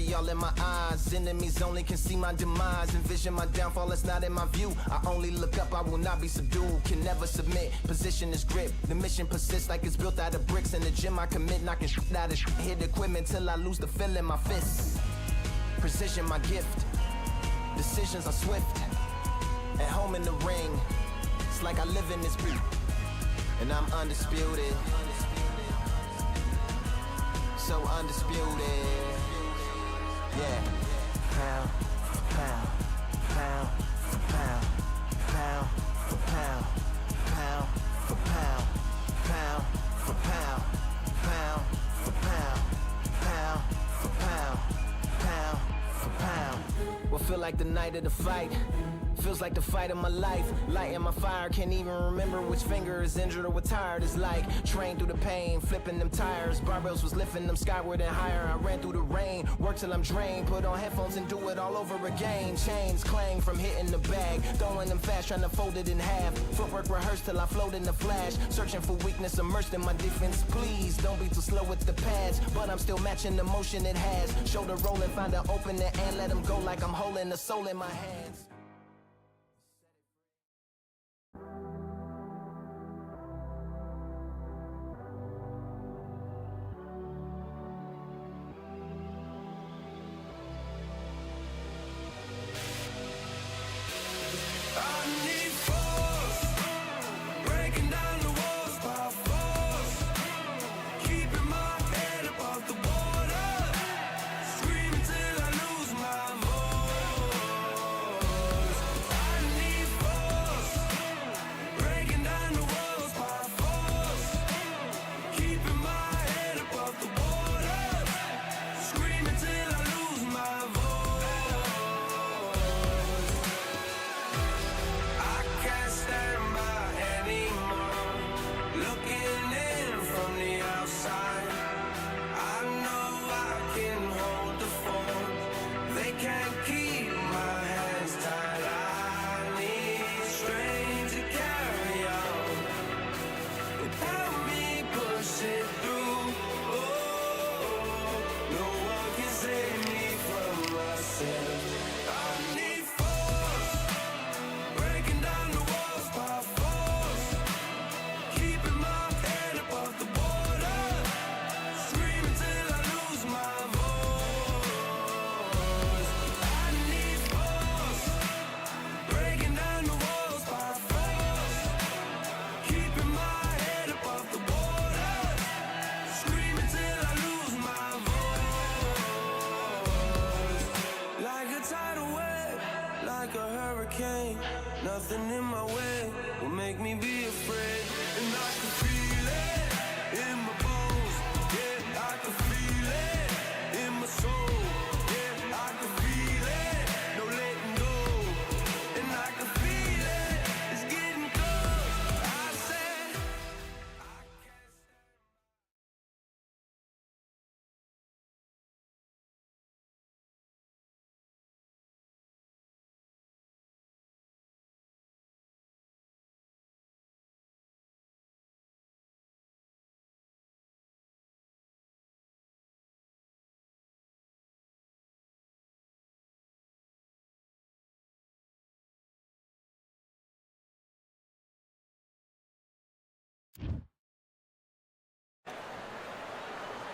Fury all in my eyes. Enemies only can see my demise. Envision my downfall, it's not in my view. I only look up, I will not be subdued. Can never submit, position is grip. The mission persists like it's built out of bricks. In the gym I commit, knocking shit out of shit. Hit equipment till I lose the feel in my fists. Precision my gift. Decisions are swift. At home in the ring, it's like I live in this beat. And I'm undisputed. So undisputed. Yeah. Pound for pound, pound for pound, pound for pound, pound for pound, pound for pound, pound for pound, pound for pound, pound for pound. What feel like the night of the fight? Feels like the fight of my life. Lighting my fire, can't even remember which finger is injured or what tired is like. Trained through the pain, flipping them tires. Barbells was lifting them skyward and higher. I ran through the rain, worked till I'm drained. Put on headphones and do it all over again. Chains clang from hitting the bag. Throwing them fast, trying to fold it in half. Footwork rehearsed till I float in the flash. Searching for weakness, immersed in my defense. Please, don't be too slow with the pads. But I'm still matching the motion it has. Shoulder rolling, find an opening and let them go like I'm holding the soul in my hands. Nothing in my way will make me be afraid. And I can feel it in my bones. Yeah, I can feel it in my soul. Yeah, I can feel it, no letting go. And I can feel it, it's getting close. I said I can't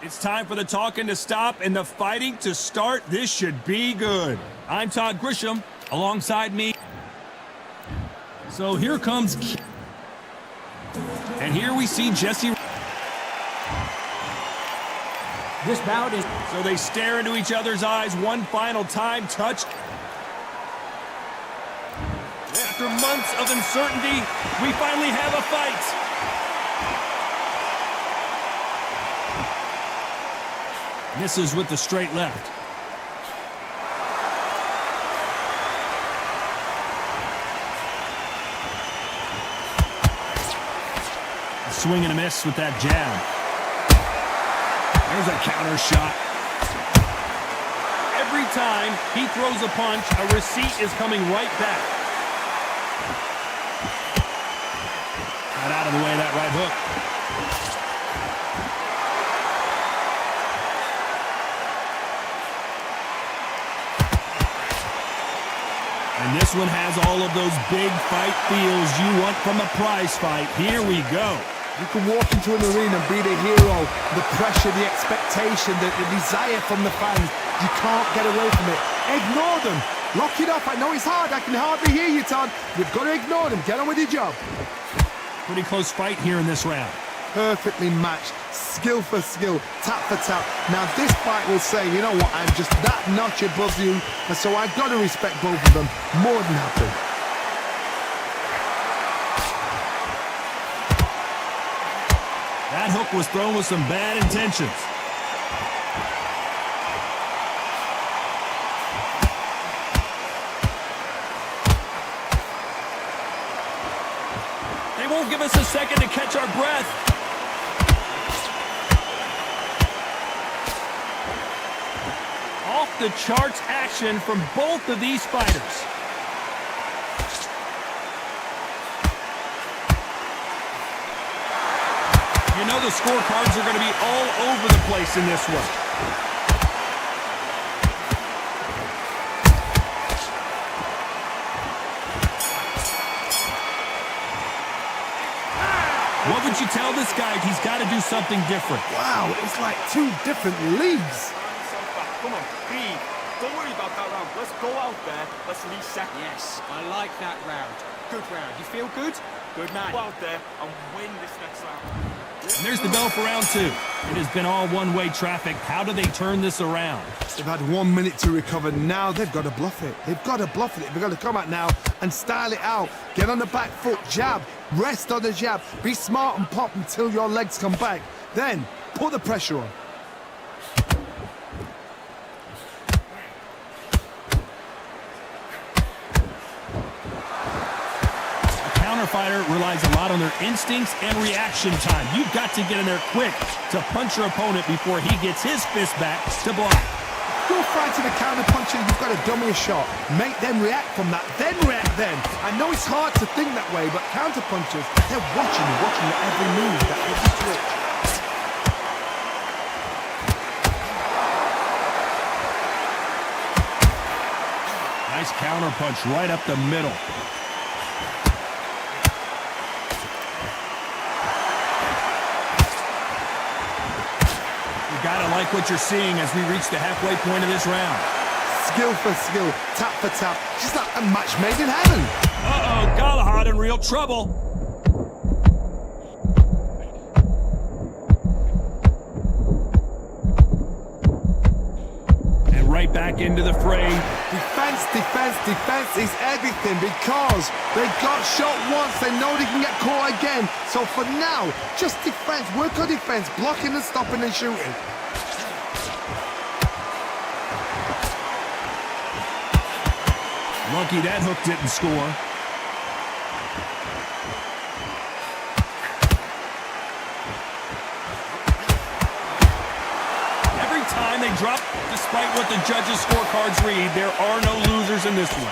It's time for the talking to stop and the fighting to start. This should be good. I'm Todd Grisham. Alongside me. So here comes... And here we see Jesse. This bout is... So they stare into each other's eyes one final time. Touch. After months of uncertainty, we finally have a fight. Misses with the straight left. A swing and a miss with that jab. There's a counter shot. Every time he throws a punch, a receipt is coming right back. Got out of the way of that right hook. And this one has all of those big fight feels you want from a prize fight. Here we go. You can walk into an arena and be the hero. The pressure, the expectation, the desire from the fans. You can't get away from it. Ignore them. Lock it up. I know it's hard. I can hardly hear you, Todd. You've got to ignore them. Get on with your job. Pretty close fight here in this round. Perfectly matched. Skill for skill. Tap for tap. Now this fight will say, you know what, I'm just that notch above you. And so I've got to respect both of them. More than happy. That hook was thrown with some bad intentions. They won't give us a second to catch our breath. Off the charts action from both of these fighters. You know the scorecards are going to be all over the place in this one. What would you tell this guy? He's got to do something different. Wow, it's like two different leagues. Come on, breathe. Don't worry about that round. Let's go out there. Let's reset. Yes, I like that round. Good round. You feel good? Good man. Go out there and win this next round. And there's the bell for round two. It has been all one-way traffic. How do they turn this around? They've had 1 minute to recover. Now they've got to bluff it. They've got to bluff it. They've got to come out now and style it out. Get on the back foot, jab. Rest on the jab. Be smart and pop until your legs come back. Then put the pressure on. Fighter relies a lot on their instincts and reaction time. You've got to get in there quick to punch your opponent before he gets his fist back to block. Go fight to the counter puncher. You've got to dummy a shot. Make them react from that. Then react then. I know it's hard to think that way, but counter punchers, they're watching your every move, that every twitch. Nice counter punch right up the middle. Gotta like what you're seeing as we reach the halfway point of this round. Skill for skill, tap for tap, just like a match made in heaven. Uh-oh, Galahad in real trouble. And right back into the fray. Defense, defense, defense is everything because they got shot once, they know they can get caught again. So for now, just defense, work on defense, blocking and stopping and shooting. Lucky that hook didn't score. Every time they drop, despite what the judges' scorecards read, there are no losers in this one.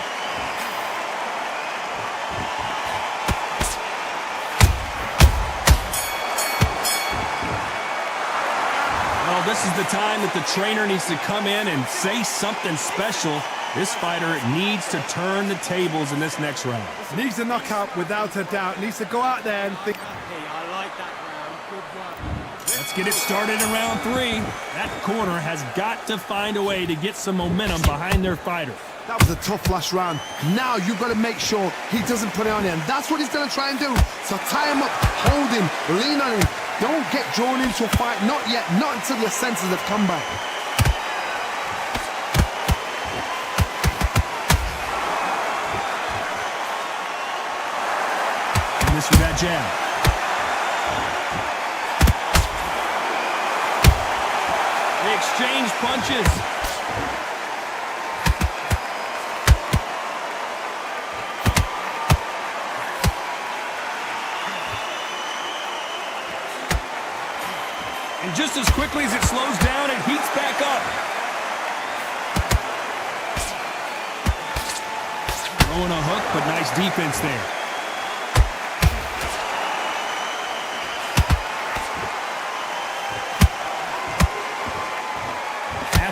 Well, this is the time that the trainer needs to come in and say something special. This fighter needs to turn the tables in this next round. Needs a knockout without a doubt. Needs to go out there and think. Hey, I like that round. Good work. Let's get it started in round three. That corner has got to find a way to get some momentum behind their fighter. That was a tough last round. Now you've got to make sure he doesn't put it on you, and that's what he's going to try and do. So tie him up, hold him, lean on him. Don't get drawn into a fight. Not yet. Not until your senses have come back. With that jab. They exchange punches. And just as quickly as it slows down, it heats back up. Throwing a hook, but nice defense there.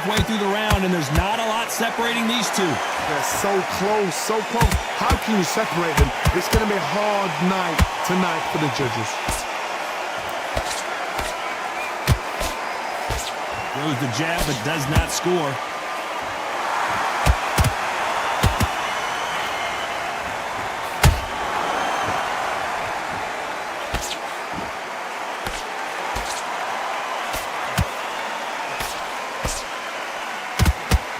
halfway through the round, and there's not a lot separating these two. They're so close, so close. How can you separate them? It's going to be a hard night tonight for the judges. Throws the jab, but does not score.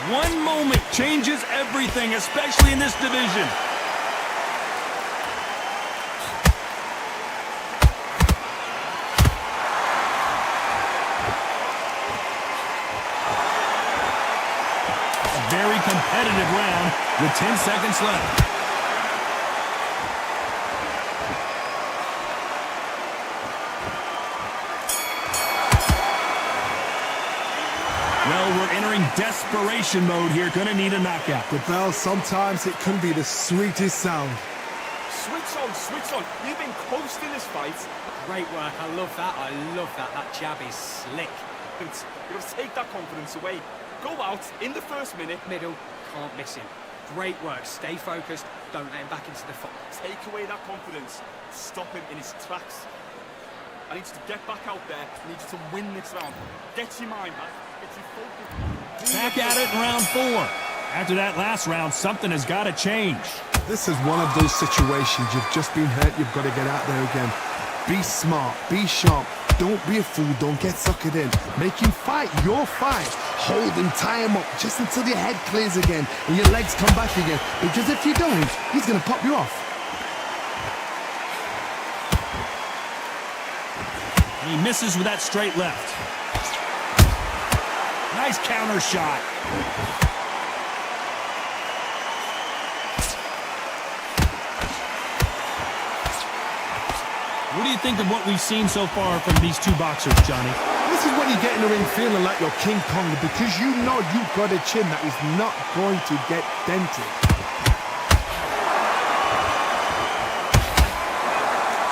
One moment changes everything, especially in this division. A very competitive round with 10 seconds left. Well, we're entering desperation mode here. Gonna need a knockout. The bell, sometimes it can be the sweetest sound. Switch on, switch on. You've been coasting this fight. Great work. I love that. I love that. That jab is slick. You got to take that confidence away. Go out in the first minute. Middle, can't miss him. Great work. Stay focused. Don't let him back into the fight. Take away that confidence. Stop him in his tracks. I need you to get back out there. I need you to win this round. Get your mind back. Get your focus. Back at it in round 4. After that last round, something has got to change. This is one of those situations. You've just been hurt. You've got to get out there again. Be smart. Be sharp. Don't be a fool. Don't get suckered in. Make him fight your fight. Hold him, tie him up just until your head clears again and your legs come back again. Because if you don't, he's going to pop you off. He misses with that straight left. Nice counter shot. What do you think of what we've seen so far from these two boxers, Johnny? This is when you get in the ring feeling like you're King Kong because you know you've got a chin that is not going to get dented.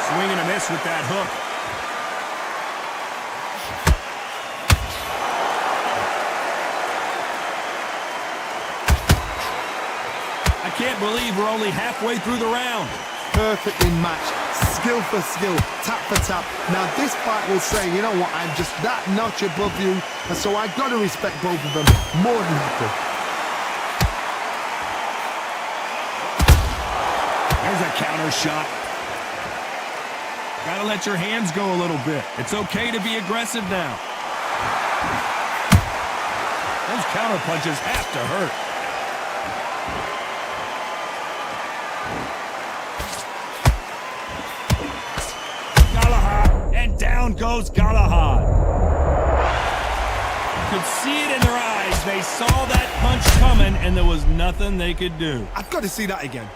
Swing and a miss with that hook. I can't believe we're only halfway through the round. Perfectly matched, skill for skill, tap for tap. Now this fight will say, you know what, I'm just that notch above you, and so I got to respect both of them more than happy. There's a counter shot. Gotta let your hands go a little bit. It's okay to be aggressive now. Those counter punches have to hurt. Down goes Galahad. You could see it in their eyes. They saw that punch coming, and there was nothing they could do. I've got to see that again.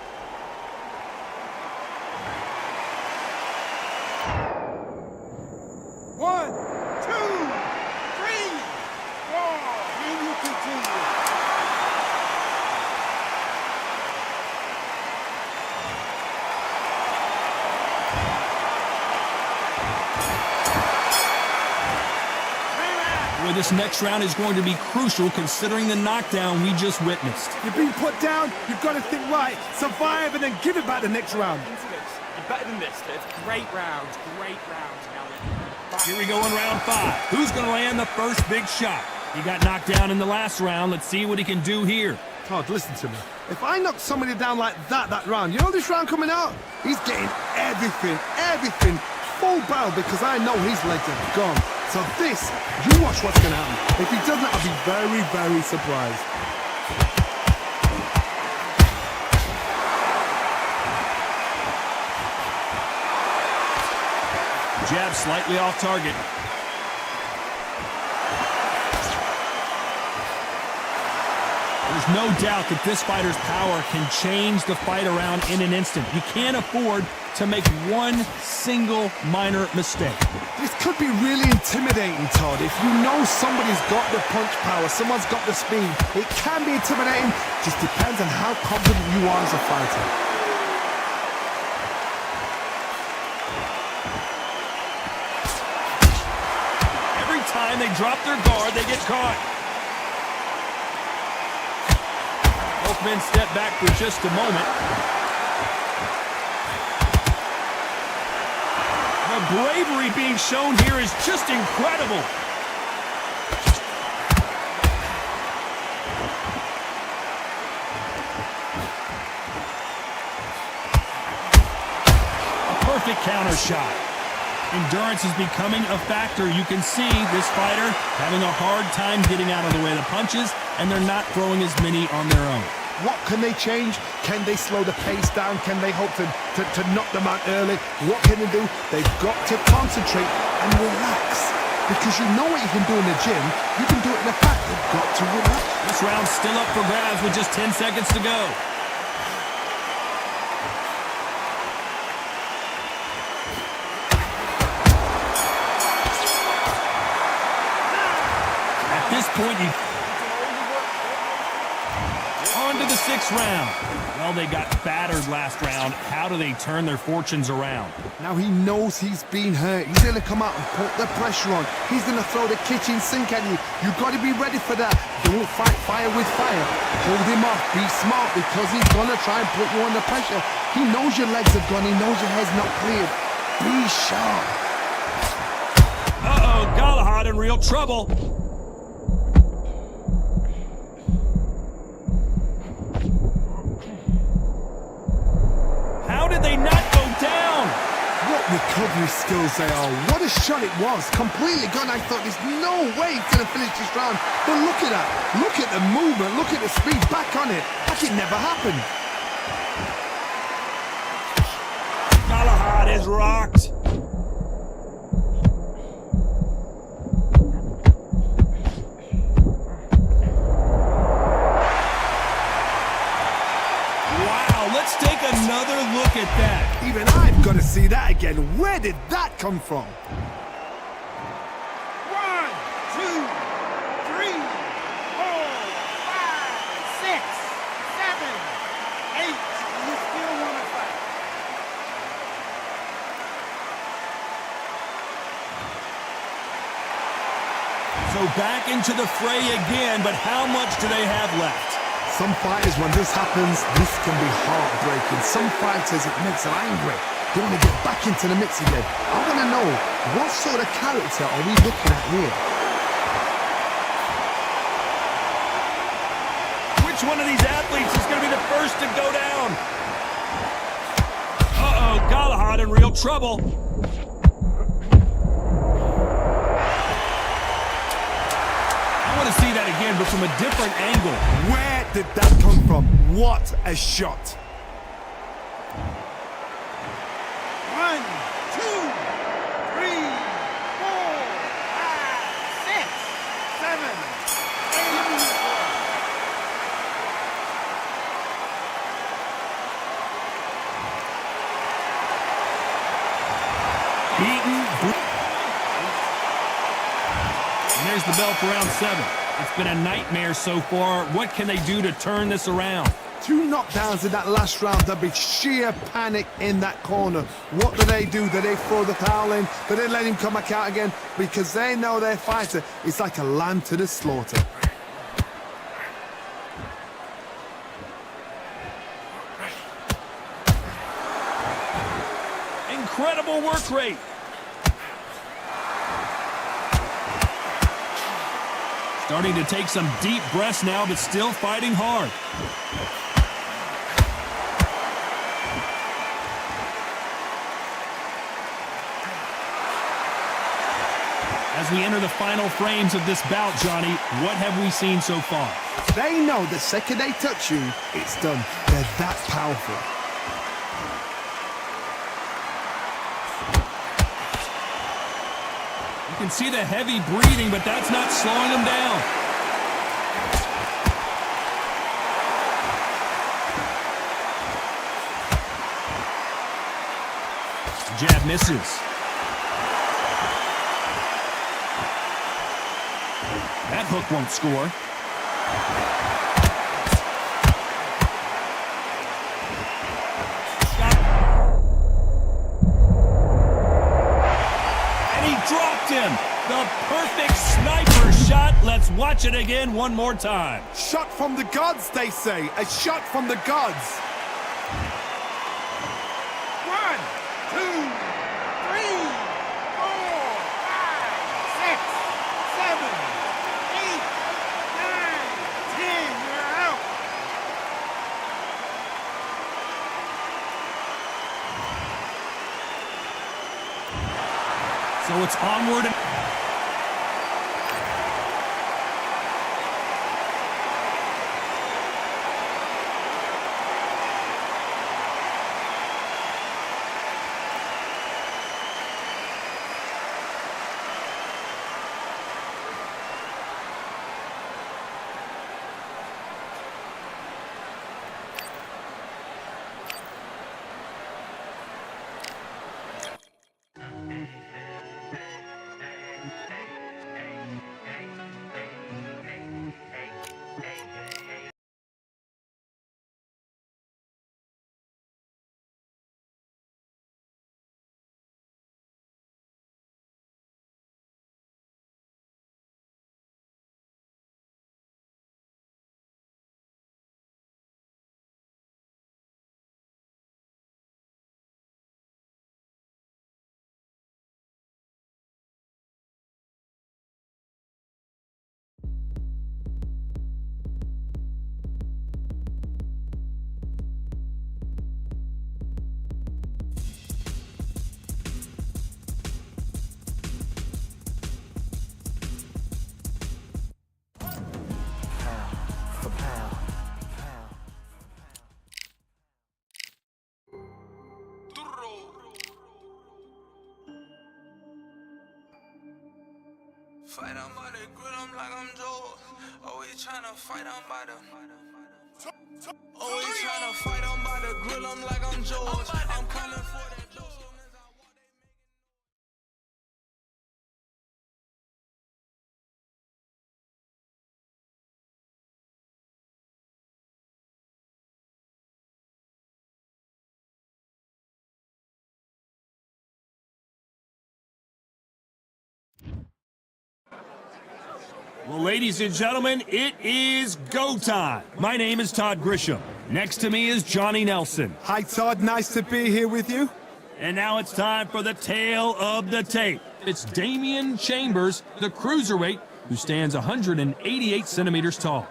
One, two, three, four. Then you continue. Well, this next round is going to be crucial considering the knockdown we just witnessed. You've been put down, you've got to think right, survive and then give it back the next round. You're better than this, kid. Great round. Great round, Alan. Here we go in round 5. Who's going to land the first big shot? He got knocked down in the last round. Let's see what he can do here. Todd, listen to me. If I knock somebody down like that round, you know this round coming out? He's getting everything, full barrel because I know his legs are gone. So this, you watch what's going to happen. If he doesn't, I'll be very, very surprised. Jab slightly off target. There's no doubt that this fighter's power can change the fight around in an instant. You can't afford to make one single minor mistake. This could be really intimidating, Todd. If you know somebody's got the punch power, someone's got the speed, it can be intimidating. Just depends on how confident you are as a fighter. Every time they drop their guard, they get caught. Both men step back for just a moment. The bravery being shown here is just incredible. A perfect counter shot. Endurance is becoming a factor. You can see this fighter having a hard time getting out of the way of the punches, and they're not throwing as many on their own. What can they change? Can they slow the pace down? Can they hope to knock them out early? What can they do? They've got to concentrate and relax. Because you know what you can do in the gym, you can do it in the back. They've got to relax. This round's still up for grabs with just 10 seconds to go. At this point, on to the 6th round. Well, they got battered last round. How do they turn their fortunes around? Now he knows he's been hurt. He's going to come out and put the pressure on. He's going to throw the kitchen sink at you. You've got to be ready for that. Don't fight fire with fire. Hold him off. Be smart because he's going to try and put you under pressure. He knows your legs have gone. He knows your head's not cleared. Be sharp. Uh-oh, Galahad in real trouble. How did they not go down? What recovery skills they are. What a shot it was. Completely gone. I thought there's no way he's going to finish this round. But look at that. Look at the movement. Look at the speed. Back on it. Like it never happened. Galahad is rocked. Let's take another look at that. Even I've got to see that again. Where did that come from? 1, 2, 3, 4, 5, 6, 7, 8. You still want to fight? So back into the fray again, but how much do they have left? Some fighters, when this happens, this can be heartbreaking. Some fighters, it makes them angry. They want to get back into the mix again. I want to know, what sort of character are we looking at here? Which one of these athletes is going to be the first to go down? Uh-oh, Galahad in real trouble. I want to see that again, but from a different angle. Where did that come from? What a shot. 1, 2, 3, 4, 5, 6, 7, 8. Beaten. And there's the bell for round 7. It's been a nightmare so far. What can they do to turn this around? 2 knockdowns in that last round. There'll be sheer panic in that corner. What do? Do they throw the towel in? Do they let him come back out again? Because they know their fighter is like a lamb to the slaughter. Incredible work rate. Starting to take some deep breaths now, but still fighting hard. As we enter the final frames of this bout, Johnny, what have we seen so far? They know the second they touch you, it's done. They're that powerful. You can see the heavy breathing, but that's not slowing them down. Jab misses. That hook won't score. And he dropped him. The perfect sniper shot. Let's Let's watch it again one more time. Shot from the gods, they say. A shot from the gods. 1, 2, 3, 4, 5, 6, 7, 8, 9, 10. You're out. So it's onward and... Fight on by the grill, I'm like I'm Joe. Always tryna fight on by the. Always tryna fight on by the grill, I'm like I'm Joe. I'm coming for that dough. Well, ladies and gentlemen, it is go time. My name is Todd Grisham. Next to me is Johnny Nelson. Hi, Todd. Nice to be here with you. And now it's time for the tale of the tape. It's Damian Chambers, the cruiserweight, who stands 188 centimeters tall.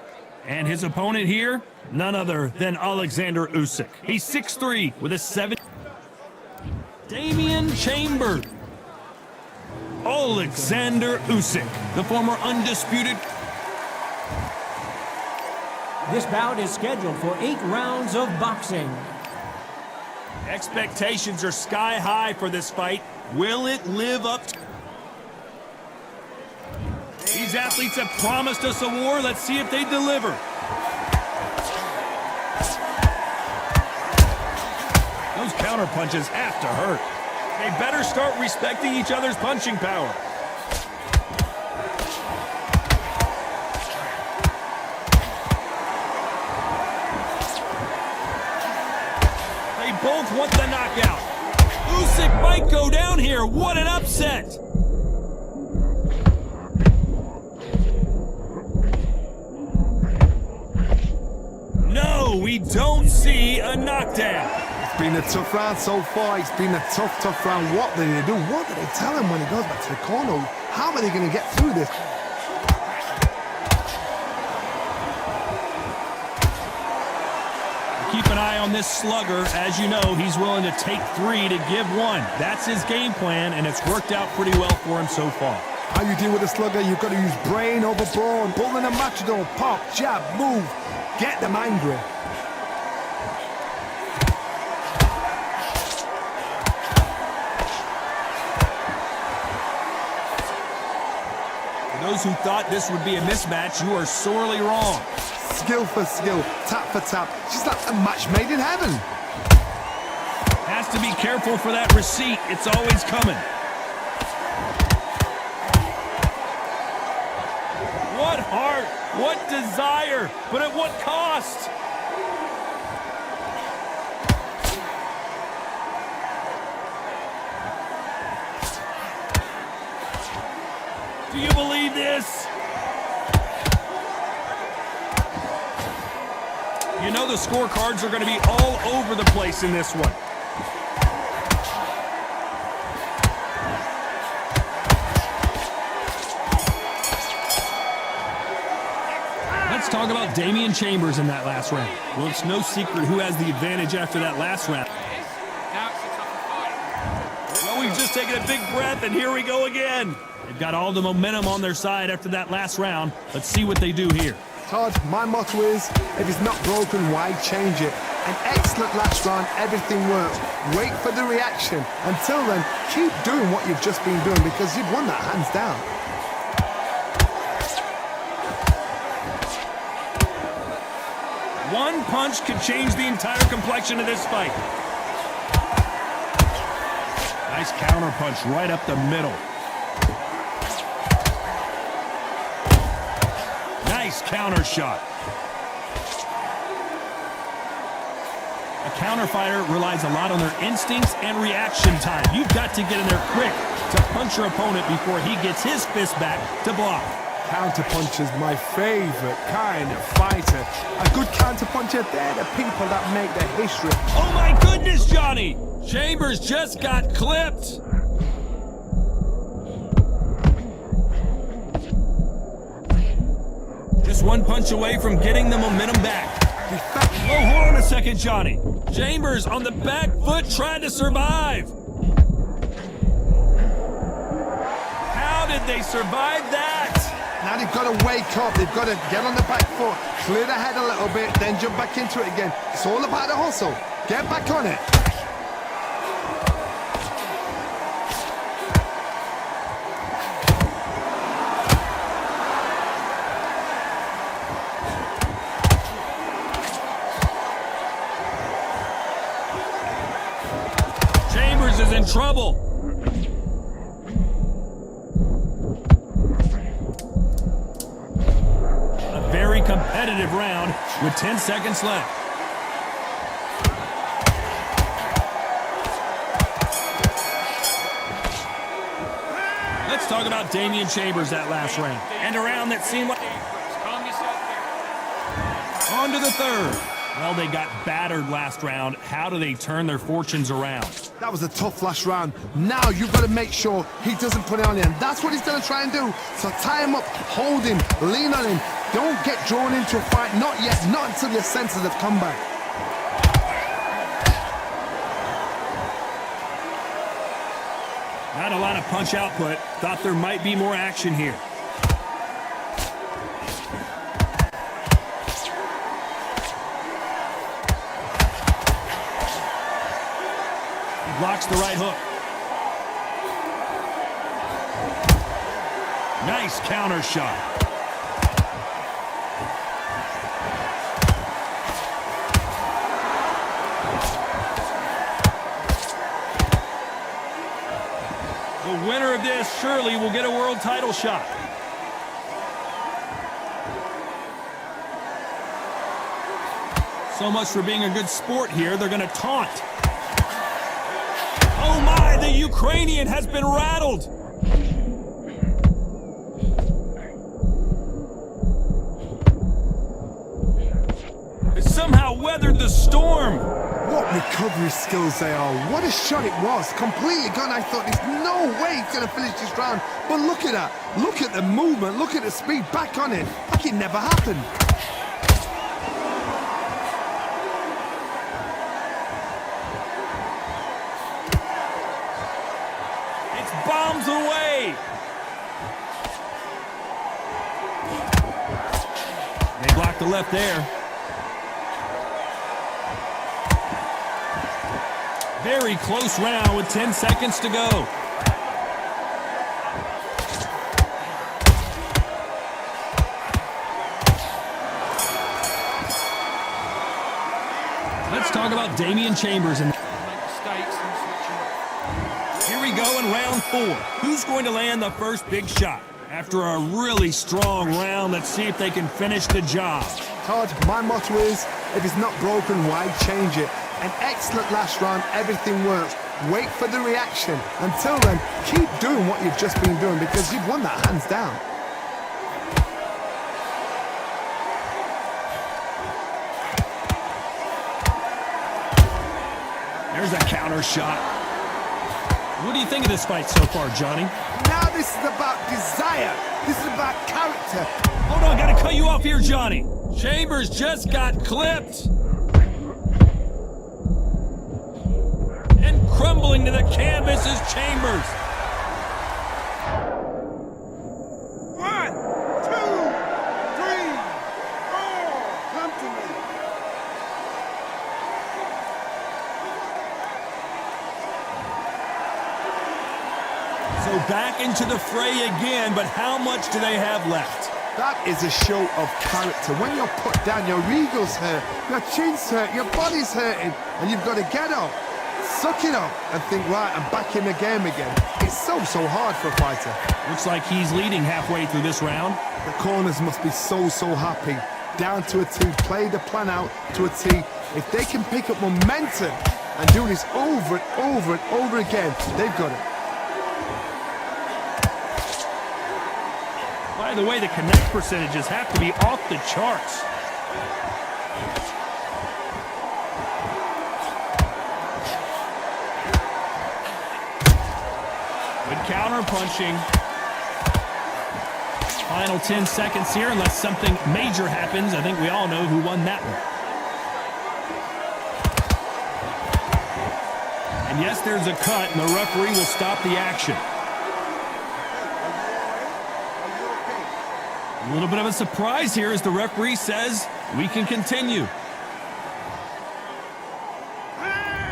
And his opponent here, none other than Alexander Usyk. He's 6'3" with a 7. Damian Chambers. Alexander Usyk, the former Undisputed. This bout is scheduled for 8 rounds of boxing. Expectations are sky high for this fight. Will it live up to... These athletes have promised us a war. Let's see if they deliver. Those counter punches have to hurt. They better start respecting each other's punching power. They both want the knockout. Usyk might go down here. What an upset! No, we don't see a knockdown. Been a tough round so far. It's been a tough round. What do they do? What do they tell him when he goes back to the corner? How are they going to get through this? Keep an eye on this slugger. As you know, he's willing to take 3 to give 1. That's his game plan, and it's worked out pretty well for him so far. How you deal with a slugger? You've got to use brain over brawn. Pulling a matador. Pop, jab, move. Get them angry. Those who thought this would be a mismatch, you are sorely wrong. Skill for skill, tap for tap. She's like a match made in heaven. Has to be careful for that receipt. It's always coming. What heart, what desire, but at what cost? Do you believe this? You know the scorecards are going to be all over the place in this one. Let's talk about Damian Chambers in that last round. Well, it's no secret who has the advantage after that last round. Well, we've just taken a big breath, and here we go again. They've got all the momentum on their side after that last round. Let's see what they do here. Todd, my motto is, if it's not broken, why change it? An excellent last round, everything works. Wait for the reaction. Until then, keep doing what you've just been doing because you've won that hands down. One punch could change the entire complexion of this fight. Nice counter punch right up the middle. Nice counter shot. A counter fighter relies a lot on their instincts and reaction time. You've got to get in there quick to punch your opponent before he gets his fist back to block. Counterpuncher's my favorite kind of fighter. A good counterpuncher, they're the people that make the history. Oh my goodness, Johnny! Chambers just got clipped. Just one punch away from getting the momentum back. Oh, hold on a second, Johnny. Chambers on the back foot trying to survive. How did they survive that? Now they've got to wake up, they've got to get on the back foot, clear the head a little bit, then jump back into it again. It's all about the hustle. Get back on it. Chambers is in trouble. Very competitive round with 10 seconds left. Let's talk about Damian Chambers that last round. And a round that seemed like... On to the third. Well, they got battered last round. How do they turn their fortunes around? That was a tough last round. Now you've got to make sure he doesn't put it on you. And that's what he's going to try and do. So tie him up, hold him, lean on him. Don't get drawn into a fight. Not yet. Not until your senses have come back. Not a lot of punch output. Thought there might be more action here. Blocks the right hook. Nice counter shot. The winner of this surely will get a world title shot. So much for being a good sport here. They're going to taunt. Oh my, the Ukrainian has been rattled. It somehow weathered the storm. What recovery skills they are. What a shot it was. Completely gone. I thought there's no way he's going to finish this round. But look at that. Look at the movement. Look at the speed. Back on it. Like it never happened. Bombs away. They blocked the left there. Very close round with 10 seconds to go. Let's talk about Damian Chambers and here we go in round 4. Who's going to land the first big shot? After a really strong round, let's see if they can finish the job. Todd, my motto is, if it's not broken, why change it? An excellent last round, everything works. Wait for the reaction. Until then, keep doing what you've just been doing because you've won that hands down. counter shot. What do you think of this fight so far, Johnny? Now this is about desire. This is about character. Hold on, gotta cut you off here, Johnny. Chambers just got clipped. And crumbling to the canvas is Chambers. 1, 2, 3, 4. Come to me. So back into the fray again, but how much do they have left? That is a show of character. When you're put down, your ego's hurt, your chin's hurt, your body's hurting, and you've got to get up, suck it up, and think, right, I'm back in the game again. It's so hard for a fighter. Looks like he's leading halfway through this round. The corners must be so happy. Down to a T, play the plan out to a T. If they can pick up momentum and do this over and over and over again, they've got it. By the way, the connect percentages have to be off the charts. Good counter punching. Final 10 seconds here, unless something major happens. I think we all know who won that one. And yes, there's a cut, and the referee will stop the action. A little bit of a surprise here as the referee says we can continue.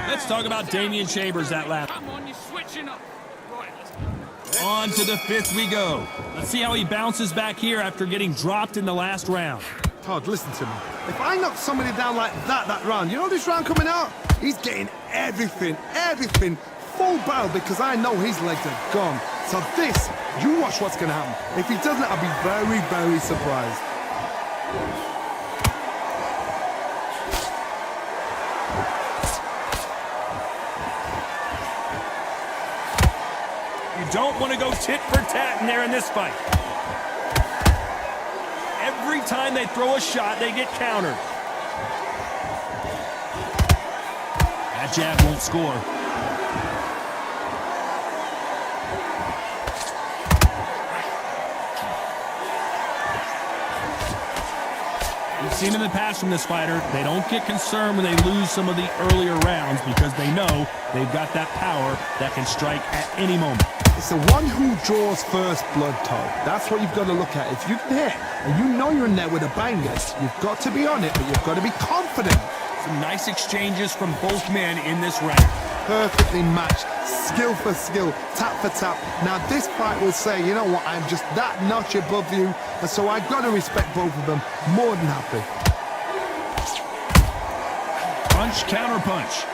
Let's talk about Damian Chambers that lap. Come on, you're switching up. Right, let's go. On to the fifth we go. Let's see how he bounces back here after getting dropped in the last round. Todd, listen to me. If I knock somebody down like that round, you know this round coming out? He's getting everything, full barrel, because I know his legs are gone. So this, you watch what's going to happen. If he doesn't, I'll be very surprised. You don't want to go tit for tat in there in this fight. Every time they throw a shot, they get countered. That jab won't score. We've seen in the past from this fighter, they don't get concerned when they lose some of the earlier rounds because they know they've got that power that can strike at any moment. It's the one who draws first blood, Todd. That's what you've got to look at. If you can hit and you know you're in there with a banger, you've got to be on it, but you've got to be confident. Some nice exchanges from both men in this round. Perfectly matched, skill for skill, tap for tap. Now this fight will say, you know what, I'm just that notch above you, and so I've got to respect both of them. More than happy. Punch, counter punch.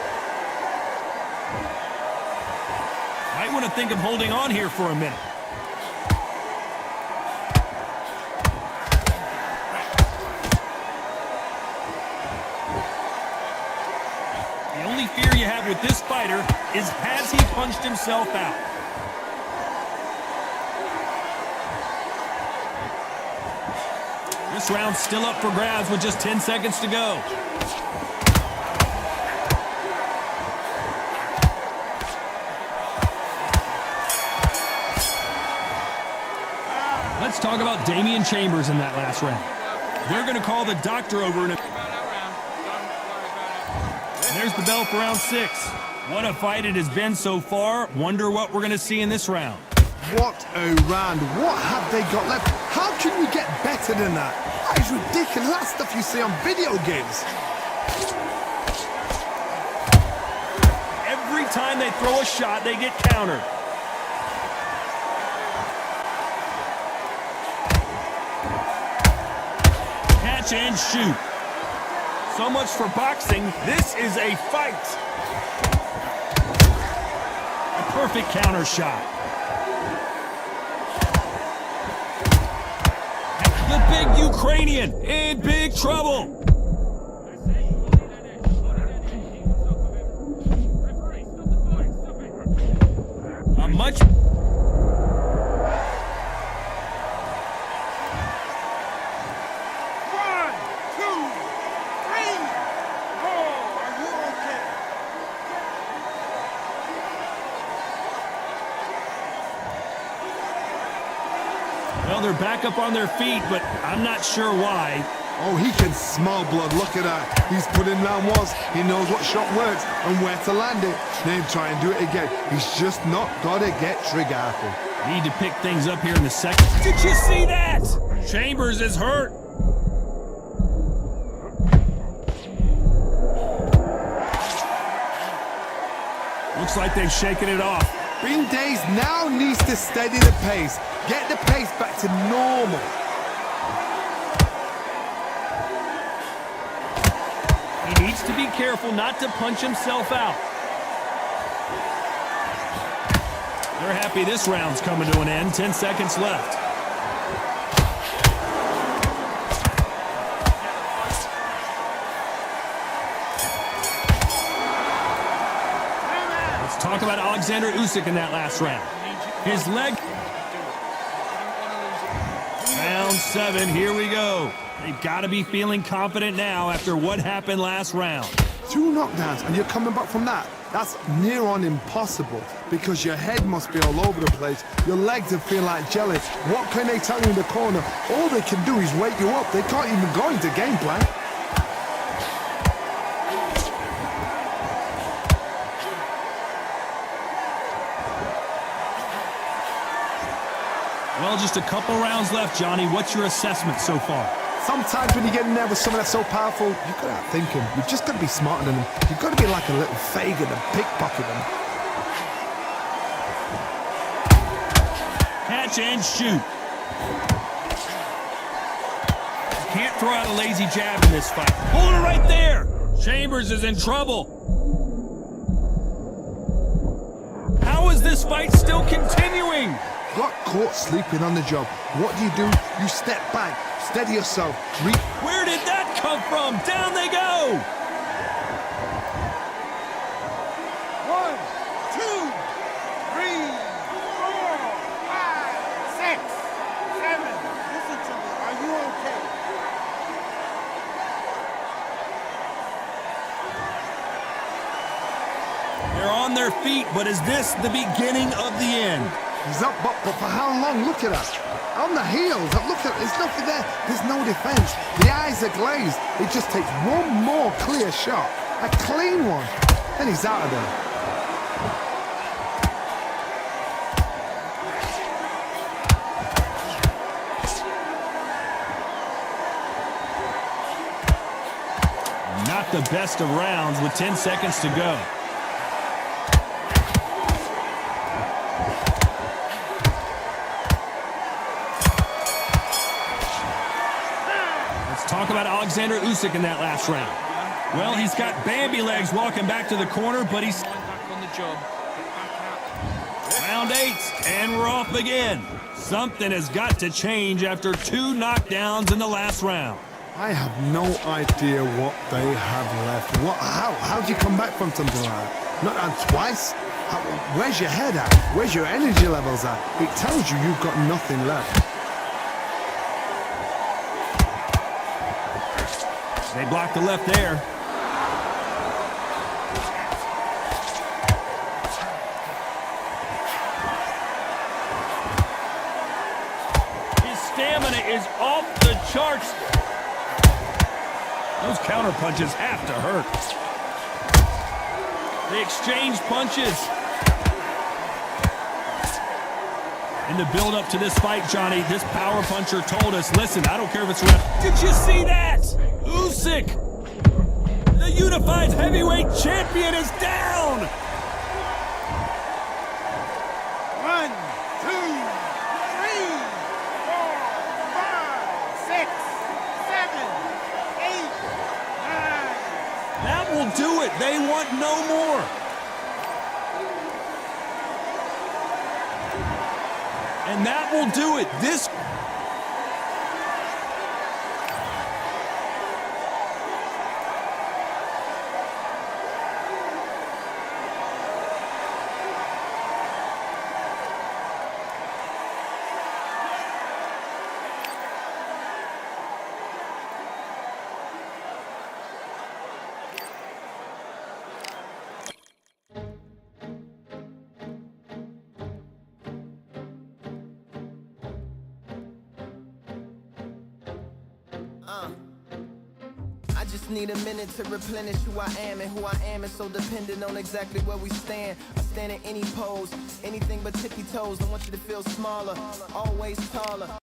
Might want to think of holding on here for a minute. The only fear you have with this fighter is has he punched himself out? This round's still up for grabs with just 10 seconds to go. Let's talk about Damian Chambers in that last round. They're going to call the doctor over in a... And there's the bell for round 6. What a fight it has been so far. Wonder what we're going to see in this round. What a round. What have they got left? How can you get better than that? That is ridiculous. That's stuff you see on video games. Every time they throw a shot, they get countered. Catch and shoot. So much for boxing. This is a fight. A perfect counter shot. The big Ukrainian in big trouble. A much... they're back up on their feet, but I'm not sure why. Oh, he can smell blood. Look at that. He's put in round once. He knows what shot works and where to land it. Then try and do it again. He's just not got to get trigger happy. Need to pick things up here in the second. Did you see that? Chambers is hurt. Looks like they've shaken it off. Bing Days now needs to steady the pace. Get the pace back to normal. He needs to be careful not to punch himself out. They're happy this round's coming to an end. 10 seconds left. Let's talk about Alexander Usyk in that last round. His leg. Round 7, here we go. They've got to be feeling confident now after what happened last round. 2 knockdowns and you're coming back from that. That's near on impossible because your head must be all over the place. Your legs will feel like jelly. What can they tell you in the corner? All they can do is wake you up. They can't even go into game plan. Well, just a couple rounds left, Johnny. What's your assessment so far? Sometimes when you get in there with someone that's so powerful, you've got to outthink him. You've just got to be smarter than him. You've got to be like a little Fagin and pickpocket him. Catch and shoot. Can't throw out a lazy jab in this fight. Hold it right there. Chambers is in trouble. How is this fight still continuing? Got caught sleeping on the job. What do? You step back, steady yourself. Where did that come from? Down they go. 1, 2, 3, 4, 5, 6, 7. Listen to me. Are you okay? They're on their feet, but is this the beginning of the end? He's up, but for how long? Look at that. On the heels. Look at there's nothing there. There's no defense. The eyes are glazed. It just takes one more clear shot. A clean one. And he's out of there. Not the best of rounds with 10 seconds to go. Talk about Alexander Usyk in that last round. Well, he's got Bambi legs walking back to the corner, but he's back on the job. Round 8, and we're off again. Something has got to change after 2 knockdowns in the last round. I have no idea what they have left. How do you come back from something like that? Not down twice? Where's your head at? Where's your energy levels at? It tells you you've got nothing left. They blocked the left there. His stamina is off the charts. Those counter punches have to hurt. They exchange punches. In the build-up to this fight, Johnny, this power puncher told us, listen, I don't care if it's rough. Did you see that? Usyk, the unified heavyweight champion, is down. 1, 2, 3, 4, 5, 6, 7, 8, 9. That will do it. They want no more. And that will do it. This I just need a minute to replenish who I am, and who I am is so dependent on exactly where we stand. I stand in any pose, anything but tippy toes. I want you to feel smaller, always taller.